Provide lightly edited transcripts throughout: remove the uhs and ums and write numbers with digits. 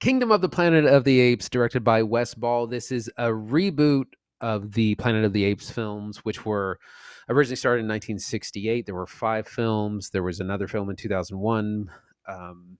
Kingdom of the Planet of the Apes, directed by Wes Ball. This is a reboot of the Planet of the Apes films, which were originally started in 1968. There were 5 films. There was another film in 2001 um,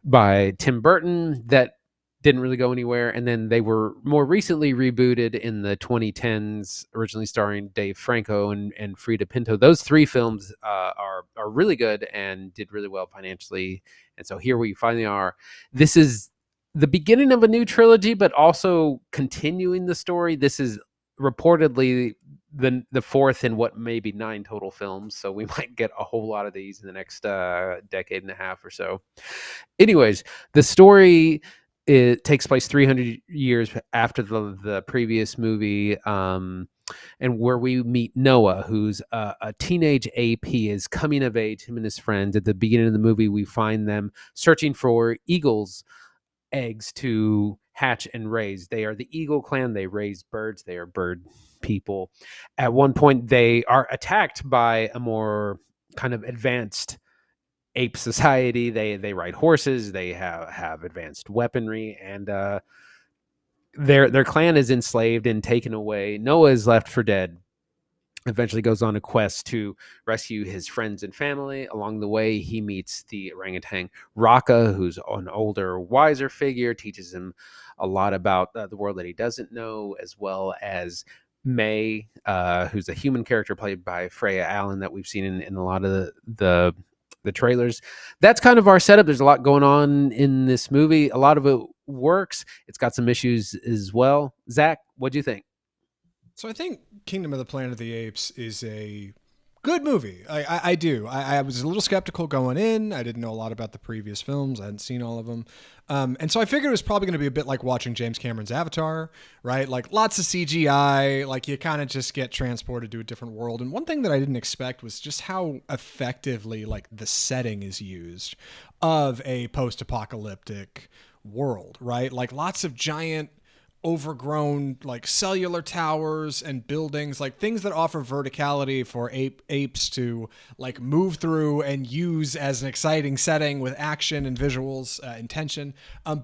by Tim Burton that didn't really go anywhere. And then they were more recently rebooted in the 2010s, originally starring Dave Franco and Frida Pinto. Those 3 films are really good and did really well financially. And so here we finally are. This is the beginning of a new trilogy, but also continuing the story. This is reportedly the fourth in what may be 9 total films. So we might get a whole lot of these in the next decade and a half or so. Anyways, the story, it takes place 300 years after the previous movie, and where we meet Noah, who's a teenage ape. He is coming of age, him and his friends. At the beginning of the movie, we find them searching for eagles' eggs to hatch and raise. They are the eagle clan. They raise birds. They are bird people. At one point, they are attacked by a more kind of advanced ape society. They ride horses. They have advanced weaponry, and their clan is enslaved and taken away. Noah is left for dead. Eventually goes on a quest to rescue his friends and family. Along the way, he meets the orangutan Raka, who's an older, wiser figure, teaches him a lot about the world that he doesn't know, as well as May, who's a human character played by Freya Allen that we've seen in a lot of the trailers. That's kind of our setup. There's a lot going on in this movie. A lot of it works. It's got some issues as well. Zach, what do you think? So I think Kingdom of the Planet of the Apes is a good movie. I do. I was a little skeptical going in. I didn't know a lot about the previous films. I hadn't seen all of them. And so I figured it was probably going to be a bit like watching James Cameron's Avatar, right? Like lots of CGI, like you kind of just get transported to a different world. And one thing that I didn't expect was just how effectively like the setting is used of a post-apocalyptic world, right? Like lots of giant overgrown like cellular towers and buildings, like things that offer verticality for apes to like move through and use as an exciting setting with action and visuals and tension,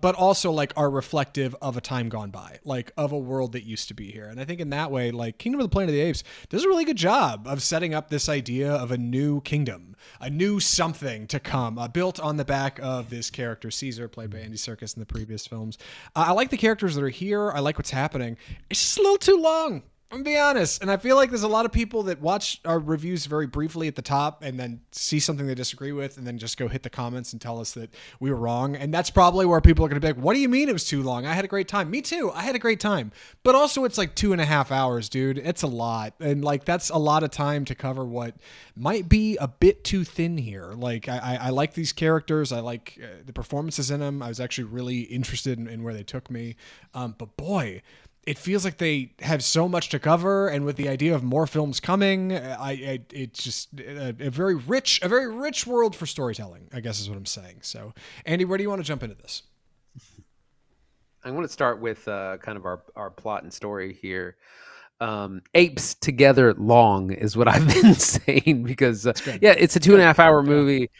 but also like are reflective of a time gone by, like of a world that used to be here. And I think in that way, like Kingdom of the Planet of the Apes does a really good job of setting up this idea of a new kingdom, a new something to come, built on the back of this character Caesar, played by Andy Serkis in the previous films. I like the characters that are here. I like what's happening. It's just a little too long. I'm gonna be honest. And I feel like there's a lot of people that watch our reviews very briefly at the top and then see something they disagree with and then just go hit the comments and tell us that we were wrong. And that's probably where people are going to be like, what do you mean it was too long? I had a great time. Me too. I had a great time. But also it's like 2.5 hours, dude. It's a lot. And like, that's a lot of time to cover what might be a bit too thin here. Like I like these characters. I like the performances in them. I was actually really interested in where they took me. But boy, it feels like they have so much to cover, and with the idea of more films coming, it's just a very rich world for storytelling, I guess is what I'm saying. So, Andy, where do you want to jump into this? I want to start with kind of our plot and story here. Apes together long is what I've been saying because That's good. yeah, it's a It's two and a good. half hour Yeah. movie.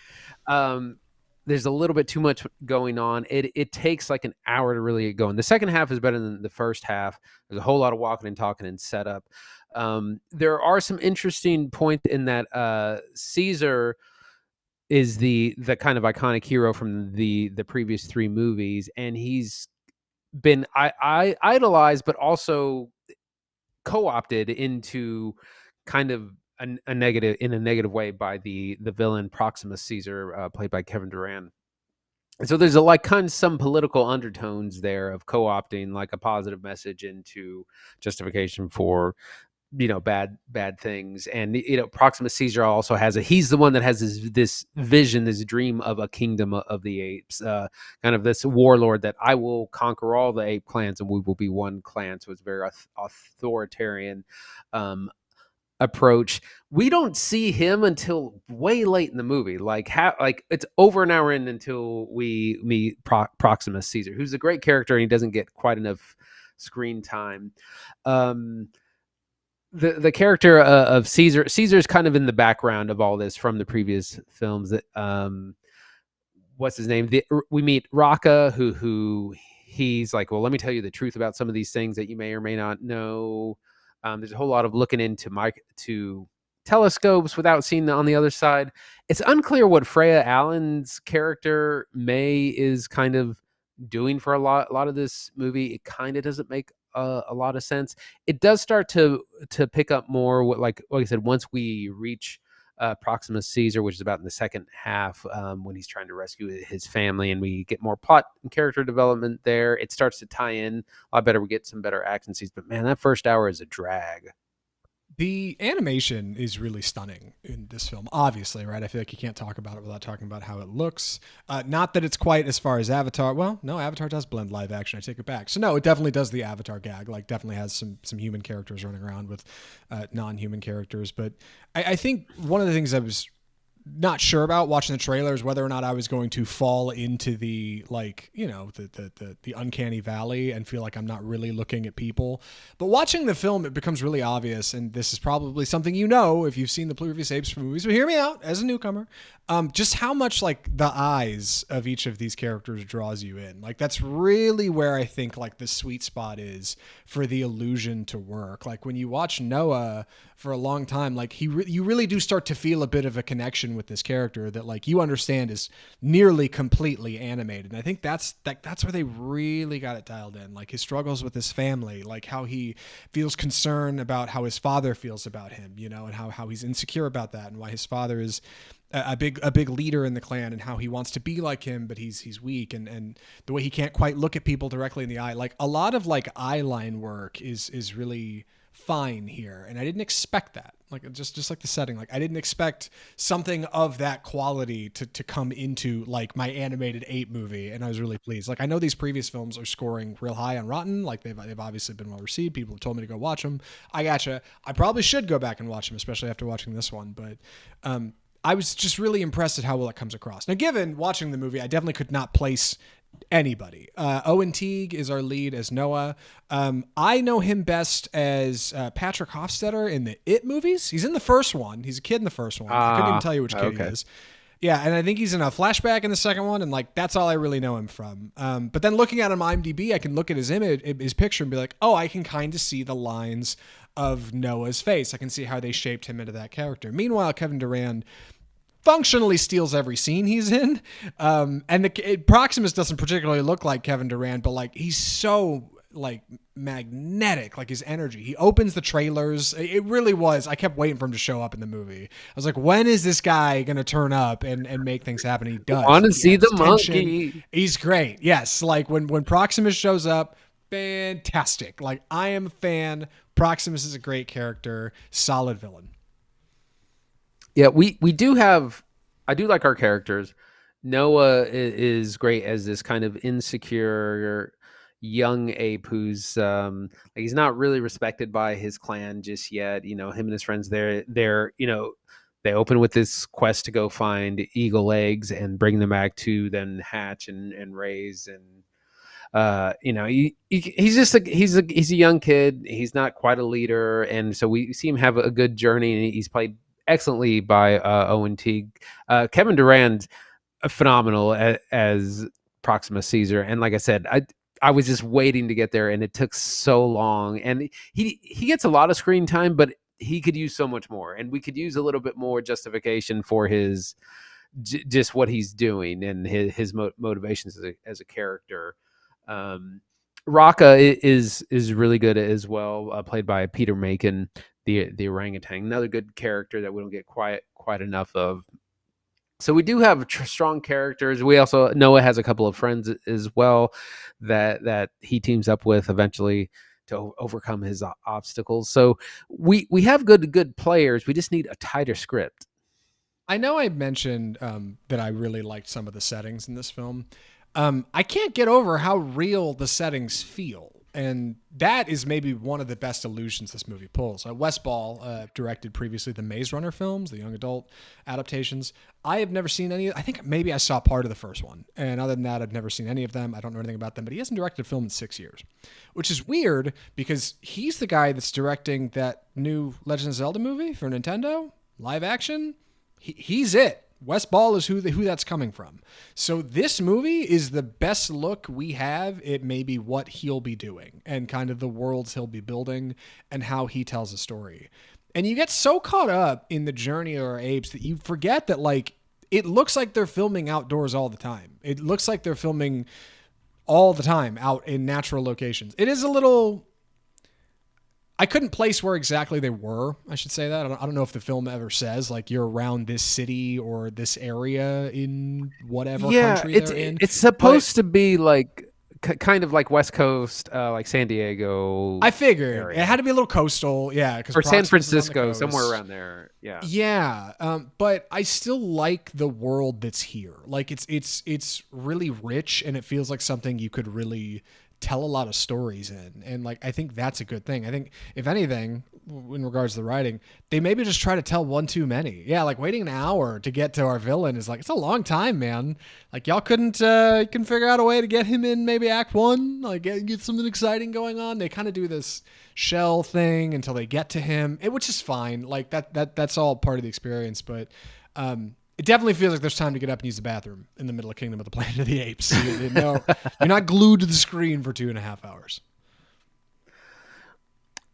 Um, there's a little bit too much going on. It takes like an hour to really get going. The second half is better than the first half. There's a whole lot of walking and talking and setup. There are some interesting points in that Caesar is the kind of iconic hero from the previous 3 movies, and he's been I idolized, but also co-opted into kind of a negative in a negative way by the villain Proximus Caesar, played by Kevin Durant. And so there's a like kind of some political undertones there of co-opting like a positive message into justification for bad things. And Proximus Caesar also has he's the one that has this vision, this dream of a kingdom of the apes, kind of this warlord that I will conquer all the ape clans and we will be one clan. So it's very authoritarian approach. We don't see him until way late in the movie, like it's over an hour in until we meet Proximus Caesar, who's a great character and he doesn't get quite enough screen time. um the character of Caesar's kind of in the background of all this from the previous films. That what's his name? We meet Raka, who he's like, well, let me tell you the truth about some of these things that you may or may not know. There's a whole lot of looking into to telescopes without seeing on the other side. It's unclear what Freya Allen's character May is kind of doing for a lot of this movie. It kind of doesn't make a lot of sense. It does start to pick up more. What like I said, once we reach Proxima Caesar, which is about in the second half, when he's trying to rescue his family, and we get more plot and character development there. It starts to tie in a lot better. We get some better action scenes, but man, that first hour is a drag. The animation is really stunning in this film, obviously, right? I feel like you can't talk about it without talking about how it looks. Not that it's quite as far as Avatar. Well, no, Avatar does blend live action. I take it back. So no, it definitely does the Avatar gag. Like, definitely has some human characters running around with non-human characters. But I think one of the things I was not sure about watching the trailers whether or not I was going to fall into the the uncanny valley and feel like I'm not really looking at people. But watching the film, it becomes really obvious, and this is probably something if you've seen the previous Apes movies, but hear me out as a newcomer. Just how much like the eyes of each of these characters draws you in. Like that's really where I think like the sweet spot is for the illusion to work. Like when you watch Noah for a long time, like you really do start to feel a bit of a connection with this character that like you understand is nearly completely animated. And I think that's where they really got it dialed in. Like his struggles with his family, like how he feels concern about how his father feels about him, and how he's insecure about that, and why his father is a big leader in the clan, and how he wants to be like him, but he's weak, and the way he can't quite look at people directly in the eye. Like a lot of like eye line work is really fine here, and I didn't expect that. Like just like the setting, like I didn't expect something of that quality to come into like my animated ape movie, and I was really pleased. Like I know these previous films are scoring real high on Rotten, like they've obviously been well received. People have told me to go watch them. I gotcha. I probably should go back and watch them, especially after watching this one, but I was just really impressed at how well it comes across. Now, given watching the movie, I definitely could not place anybody. Owen Teague is our lead as Noah. I know him best as Patrick Hofstetter in the It movies. He's in the first one. He's a kid in the first one. I couldn't even tell you which kid he is. Yeah, and I think he's in a flashback in the second one, and like that's all I really know him from. But then looking at him on IMDb, I can look at his picture, and be like, oh, I can kind of see the lines of Noah's face. I can see how they shaped him into that character. Meanwhile, Kevin Durand functionally steals every scene he's in. And Proximus doesn't particularly look like Kevin Durand, but like he's so like magnetic, like his energy. He opens the trailers. It really was. I kept waiting for him to show up in the movie. I was like, when is this guy going to turn up and make things happen? He does. I want to see the tension. monkey. He's great. Yes. Like when Proximus shows up, fantastic. Like I am a fan. Proximus is a great character. Solid villain. Yeah, we do have. I do like our characters. Noah is great as this kind of insecure young ape who's he's not really respected by his clan just yet. Him and his friends, they're they open with this quest to go find eagle eggs and bring them back to then hatch and raise, and he's just he's a young kid. He's not quite a leader, and so we see him have a good journey, and he's played excellently by Owen Teague. Kevin Durand, phenomenal as Proxima Caesar, and like I said, I was just waiting to get there, and it took so long. And he gets a lot of screen time, but he could use so much more, and we could use a little bit more justification for his just what he's doing and his motivations as a character. Raka is really good as well, played by Peter Macon, the orangutan, another good character that we don't get quite enough of. So we do have strong characters. We also, Noah has a couple of friends as well that he teams up with eventually to overcome his obstacles. So we have good players. We just need a tighter script. I know I mentioned that I really liked some of the settings in this film. I can't get over how real the settings feel. And that is maybe one of the best illusions this movie pulls. Wes Ball directed previously the Maze Runner films, the young adult adaptations. I have never seen any. I think maybe I saw part of the first one. And other than that, I've never seen any of them. I don't know anything about them. But he hasn't directed a film in 6 years, which is weird because he's the guy that's directing that new Legend of Zelda movie for Nintendo, live action. He's it. Wes Ball is who that's coming from. So this movie is the best look we have at maybe what he'll be doing and kind of the worlds he'll be building and how he tells a story. And you get so caught up in the journey of our apes that you forget that like it looks like they're filming outdoors all the time. It looks like they're filming all the time out in natural locations. It is a little. I couldn't place where exactly they were. I should say that. I don't know if the film ever says like you're around this city or this area in whatever Yeah, country they're in. it's But supposed to be like kind of like West Coast, like San Diego I figured it area had to be a little coastal. Yeah, because or San Proximus is on the Francisco, somewhere coast. around there. Yeah. Yeah, but I still like the world that's here. Like it's really rich, and it feels like something you could really tell a lot of stories in. And like I think that's a good thing. I think if anything, in regards to the writing, they maybe just try to tell one too many. Yeah, like waiting an hour to get to our villain is like it's a long time, man. Like y'all couldn't figure out a way to get him in maybe Act One, like get something exciting going on. They kind of do this shell thing until they get to him, which is fine. Like that's all part of the experience. But it definitely feels like there's time to get up and use the bathroom in the middle of Kingdom of the Planet of the Apes. You're not glued to the screen for 2.5 hours.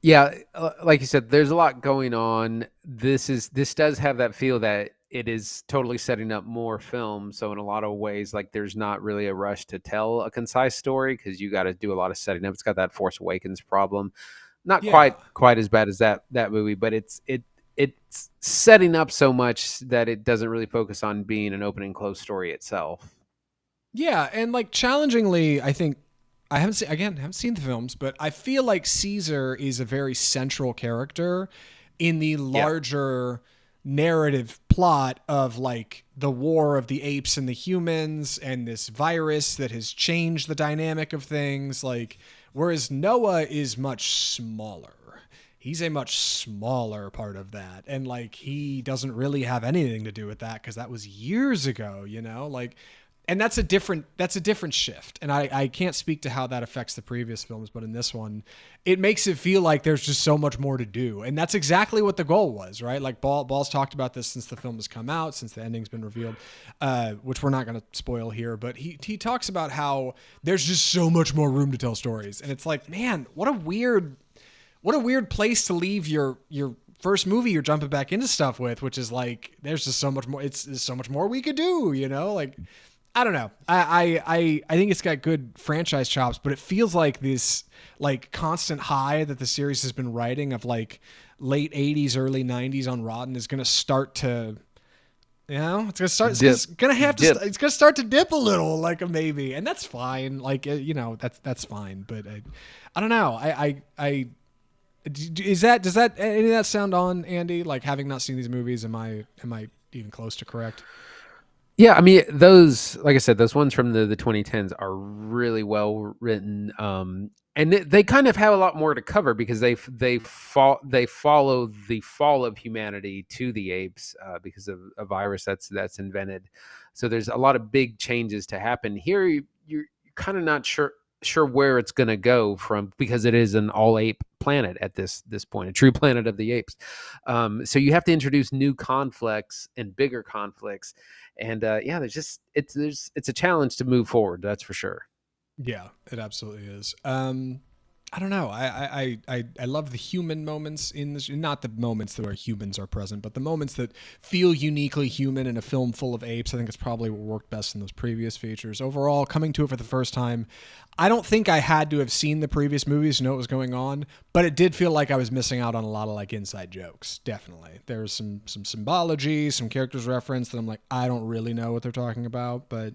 Yeah, like you said, there's a lot going on. This does have that feel that it is totally setting up more film. So in a lot of ways, like there's not really a rush to tell a concise story because you got to do a lot of setting up. It's got that Force Awakens problem. Not Yeah. quite as bad as that movie, but it's setting up so much that it doesn't really focus on being an open and closed story itself. Yeah, and like challengingly, I think I haven't seen the films, but I feel like Caesar is a very central character in the Yeah, larger narrative plot of like the war of the apes and the humans and this virus that has changed the dynamic of things. Like, whereas Noah is much smaller. He's a much smaller part of that. And like, he doesn't really have anything to do with that because that was years ago, you know? Like, and that's a different shift, and I can't speak to how that affects the previous films, but in this one it makes it feel like there's just so much more to do, and that's exactly what the goal was, right? Like Ball's talked about this since the film has come out, since the ending's been revealed, which we're not going to spoil here, but he talks about how there's just so much more room to tell stories, and it's like, man, what a weird place to leave your first movie you're jumping back into stuff with, which is like there's just so much more. There's so much more we could do, you know? Like I don't know. I think it's got good franchise chops, but it feels like this like constant high that the series has been riding of like late 80s, early 90s on Rotten is going to start to, it's going to start, dip, it's going to have to, dip. it's going to start to dip a little, like a maybe. And that's fine. Like, that's fine. But I don't know. Does that, any of that sound on, Andy? Like having not seen these movies, am I even close to correct? Yeah, I mean those, like I said, those ones from the 2010s are really well written, and they kind of have a lot more to cover because they follow the fall of humanity to the apes because of a virus that's invented. So there's a lot of big changes to happen here. You're kind of not sure where it's going to go from because it is an all ape planet at this point, a true planet of the apes. So you have to introduce new conflicts and bigger conflicts, and yeah, it's a challenge to move forward. That's for sure. Yeah, it absolutely is. I don't know. I love the human moments in this. Not the moments that where humans are present, but the moments that feel uniquely human in a film full of apes. I think it's probably what worked best in those previous features. Overall, coming to it for the first time, I don't think I had to have seen the previous movies to know what was going on, but it did feel like I was missing out on a lot of like inside jokes. Definitely, there's some symbology, some characters referenced that I'm like, I don't really know what they're talking about, but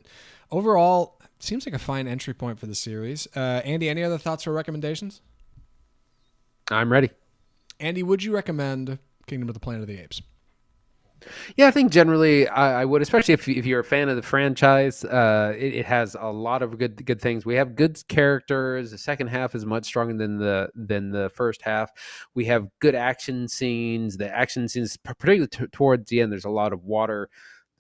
overall, seems like a fine entry point for the series. Andy, any other thoughts or recommendations? I'm ready. Andy, would you recommend Kingdom of the Planet of the Apes? Yeah, I think generally I would, especially if you're a fan of the franchise. It has a lot of good things. We have good characters. The second half is much stronger than the first half. We have good action scenes. The action scenes, particularly towards the end, there's a lot of water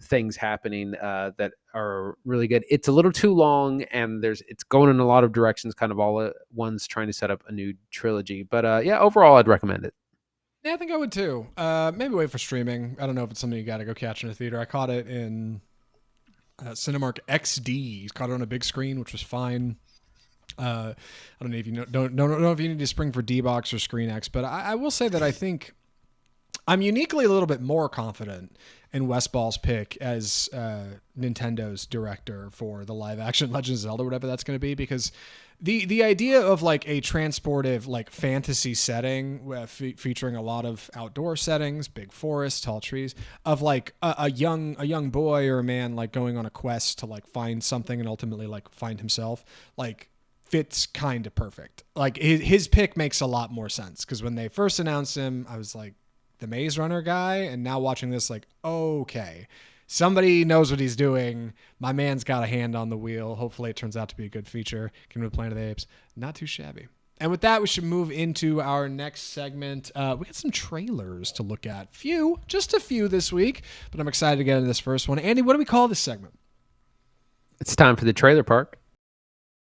things happening that are really good. It's a little too long, and it's going in a lot of directions, kind of all at once, trying to set up a new trilogy. But yeah, overall, I'd recommend it. Yeah, I think I would too. Maybe wait for streaming. I don't know if it's something you got to go catch in a theater. I caught it in Cinemark XD. Caught it on a big screen, which was fine. I don't know if you don't know if you need to spring for D box or Screen X, but I will say that I think I'm uniquely a little bit more confident in Wes Ball's pick as Nintendo's director for the live action Legend of Zelda, whatever that's going to be, because the idea of like a transportive like fantasy setting featuring a lot of outdoor settings, big forests, tall trees, of like a young boy or a man like going on a quest to like find something and ultimately like find himself, like fits kind of perfect. Like his pick makes a lot more sense, because when they first announced him, I was like, the Maze Runner guy, and now watching this, like, okay, somebody knows what he's doing. My man's got a hand on the wheel. Hopefully it turns out to be a good feature. Kingdom of the Planet of the Apes, not too shabby. And with that, we should move into our next segment. We got some trailers to look at. Just a few this week, but I'm excited to get into this first one. Andy, what do we call this segment? It's time for the trailer park.